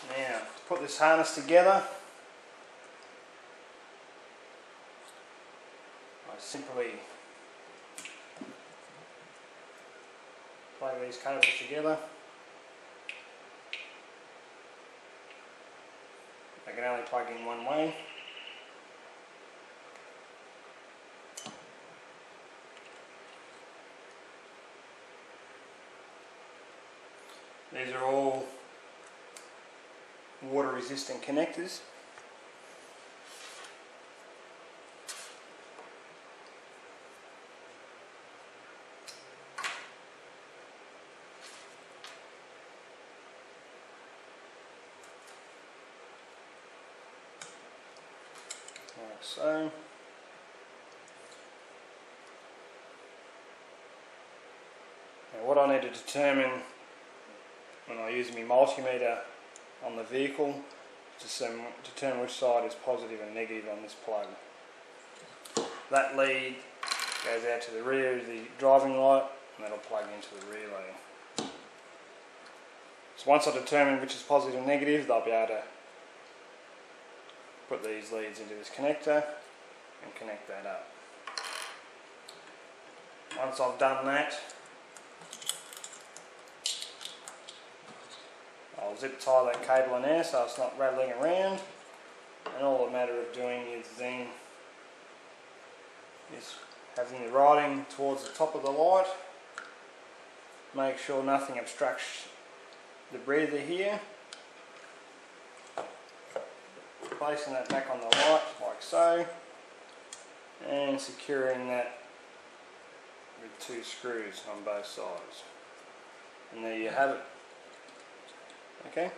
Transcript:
Now, to put this harness together, I simply plug these cables together. They can only plug in one way. These are all water resistant connectors. Like so. Now what I need to determine when I use my multimeter on the vehicle to determine which side is positive and negative on this plug. That lead goes out to the rear of the driving light and that'll plug into the relay. So once I determine which is positive and negative, they'll be able to put these leads into this connector and connect that up. Once I've done that, I'll zip tie that cable in there so it's not rattling around, and all the matter of doing is then having the writing towards the top of the light. Make sure nothing obstructs the breather here. Placing that back on the light like so, and securing that with 2 screws on both sides. And there you have it. Okay.